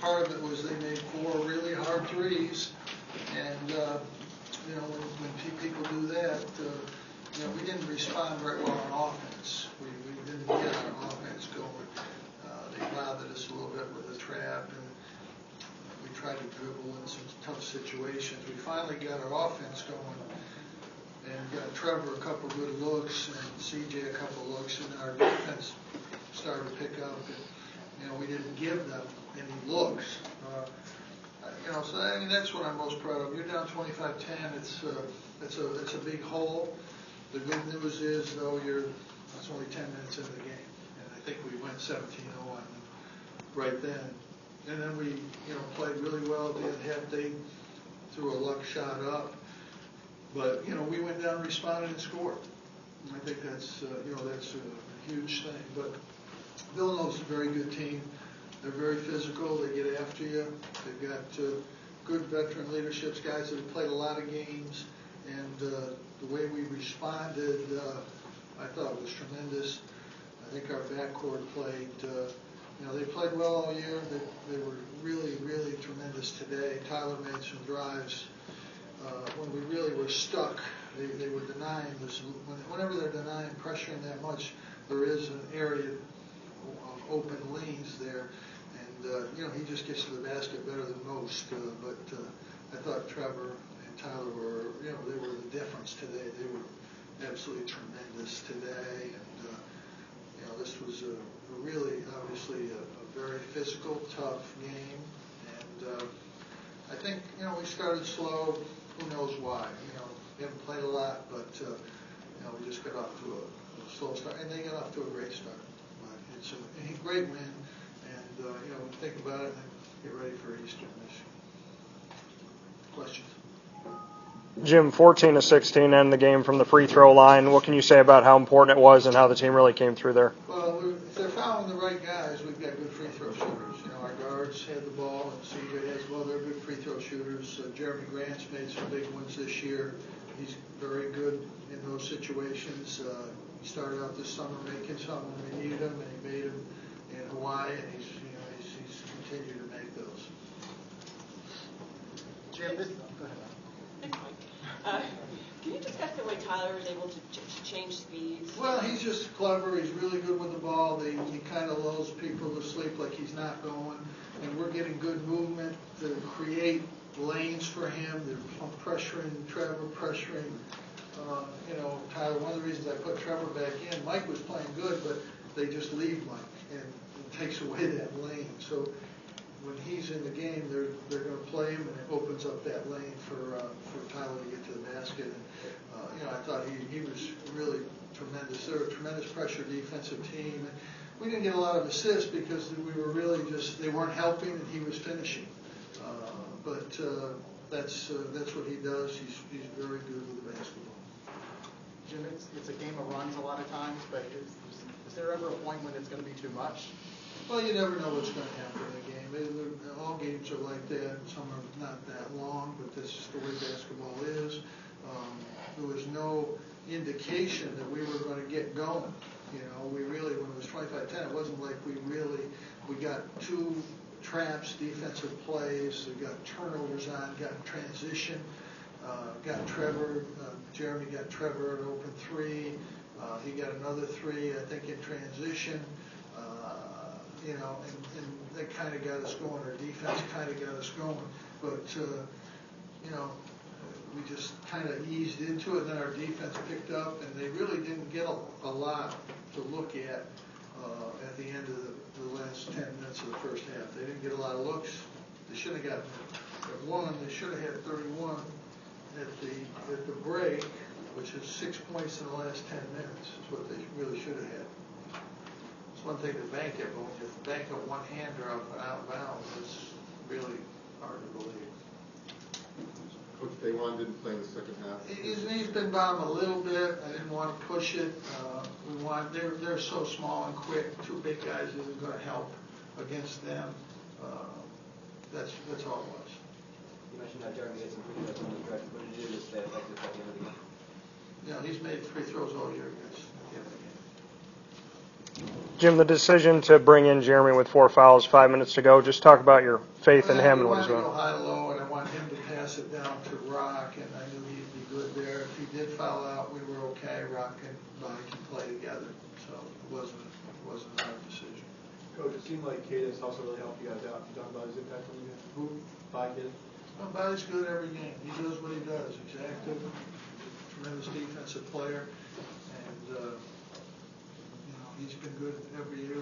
part of it was they made 4 really hard threes, and when people do that, we didn't respond very well on offense. We didn't get our offense going. They bothered us a little bit with the trap, and we tried to dribble in some tough situations. We finally got our offense going, and got Trevor a couple good looks, and CJ a couple looks, and our defense started to pick up. And, we didn't give them any looks. So I mean, that's what I'm most proud of. You're down 25-10. It's a big hole. The good news is, though, it's only 10 minutes into the game, and I think we went 17-0 right then. And then we, played really well at the end half. They threw a luck shot up, but we went down, responded, and scored. And I think that's a huge thing. But Villanova's a very good team. They're very physical. They get after you. They've got good veteran leadership, guys that have played a lot of games. And the way we responded, I thought was tremendous. I think our backcourt played, they played well all year. They were really, really tremendous today. Tyler made some drives when we really were stuck. They were denying this. Whenever they're denying, pressuring that much, there is an area of open lanes there. And, he just gets to the basket better than most. But I thought Trevor and Tyler were, they were the difference today. They were absolutely tremendous today. And, this was a really, obviously, a very physical, tough game. And I think, we started slow. Who knows why? We haven't played a lot, but, we just got off to a slow start. And they got off to a great start. But it's a great win. And, think about it and get ready for Easter, Michigan. Questions? Jim, 14 of 16 end the game from the free throw line. What can you say about how important it was and how the team really came through there? Well, if they're fouling the right guys, we've got good free throw shooters. Our guards had the ball, and CJ has well. They're good free throw shooters. Jerami Grant's made some big ones this year. He's very good in those situations. He started out this summer making some when we needed him, and he made them in Hawaii, and he's continued to make those. Jim, go ahead. Thanks, Mike. Can you discuss the way Tyler is able to change speeds? Well, he's just clever. He's really good with the ball. He kind of lulls people to sleep like he's not going. And we're getting good movement to create lanes for him. They're pressuring Trevor, pressuring, Tyler. One of the reasons I put Trevor back in, Mike was playing good, but they just leave Mike, and it takes away that lane. So when he's in the game, they're going to play him, and it opens up that lane for Tyler to get to the basket. And I thought he was really tremendous. They're a tremendous pressure defensive team. And we didn't get a lot of assists because we were really they weren't helping, and he was finishing. But that's what he does. He's very good with the basketball. Jim, it's a game of runs a lot of times, but is there ever a point when it's going to be too much? Well, you never know what's going to happen in a game. All games are like that. Some are not that long, but that's just the way basketball is. There was no indication that we were going to get going. We really, when it was 25-10, it wasn't like we got 2 traps, defensive plays, we got turnovers on, got transition, got Trevor, Jerami got Trevor an open 3, he got another 3, I think, in transition, and that kind of got us going. Our defense kind of got us going, but, we just kind of eased into it, and then our defense picked up, and they really didn't get a lot to look at the end of the last 10 minutes of the first half. They didn't get a lot of looks. They should have got one. They should have had 31 at the break, which is 6 points in the last 10 minutes. Is what they really should have had. It's one thing to bank it, but when you bank a one-hander out of bounds, it's really hard to believe. Coach Daewon didn't play in the second half. His knee's been bound a little bit. I didn't want to push it. They're so small and quick. 2 big guys isn't going to help against them. That's all it was. You mentioned that Jerami had some free throws on the stretch. What did you do to stay effective at the end of the game? He's made free throws all year, guys, at the end of the game. Jim, the decision to bring in Jerami with 4 fouls, 5 minutes to go, just talk about your faith in him and what he's I doing. wanted to go high-low, and I want him to pass it down to Rock, and I knew he'd be good there. If he did foul out, we were okay. Rock and Mike can play together, so it wasn't a hard decision. Coach, it seemed like Cadence also really helped you guys out. Can you talk about his impact on you guys? Who? Cadence. Well, Billy's good every game. He does what he does. He's active, tremendous defensive player, and he's been good every year.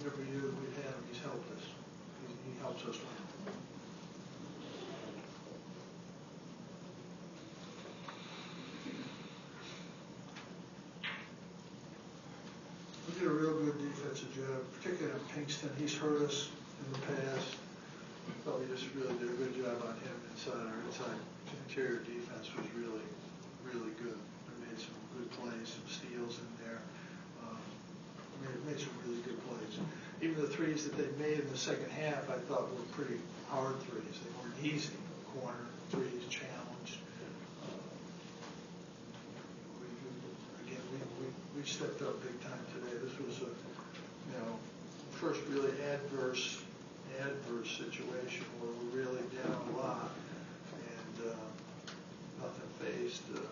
Every year that we've had him, he's helped us. He helps us win. We did a real good defensive job, particularly on Pinkston. He's hurt us in the past. I thought we just really did a good job on him inside. Our inside interior defense was really, really good. We made some good plays, some steals in there. Made some really good plays. Even the threes that they made in the second half, I thought were pretty hard threes. They weren't easy. Corner threes, challenged. We stepped up big time today. This was a first really adverse situation where we're really down a lot, and nothing phased them.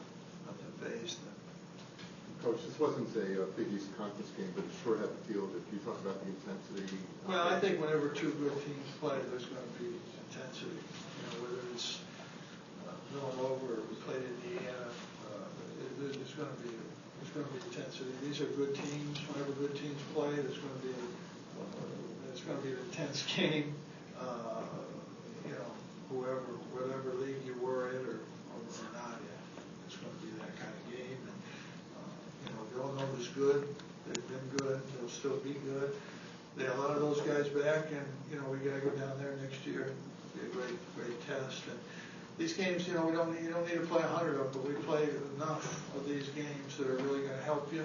Coach, this wasn't a Big East Conference game, but it sure had the feel that you talk about the intensity. Well, I think whenever two good teams play, there's going to be intensity. Whether it's Villanova or we played Indiana, there's going to be intensity. These are good teams. Whenever good teams play, there's going to be an intense game. Whatever league you were in or not in, it's going to be that kind of game. And Villanova's good. They've been good. They'll still be good. They have a lot of those guys back, and we got to go down there next year. It'll be a great test. And these games, you don't need to play 100 of them, but we play enough of these games that are really going to help you.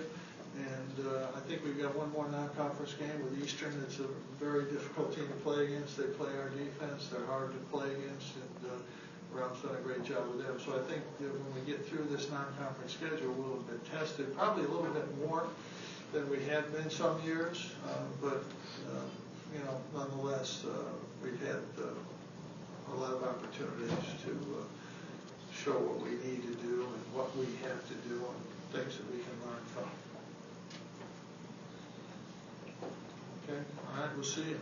And I think we've got one more non-conference game with Eastern. It's a very difficult team to play against. They play our defense. They're hard to play against, and Rob's done a great job with them. So I think that when we get through this non-conference schedule, we'll have been tested probably a little bit more than we have been some years. But nonetheless, we've had a lot of opportunities to show what we need to do and what we have to do and things that we can learn from. Okay, all right, we'll see you.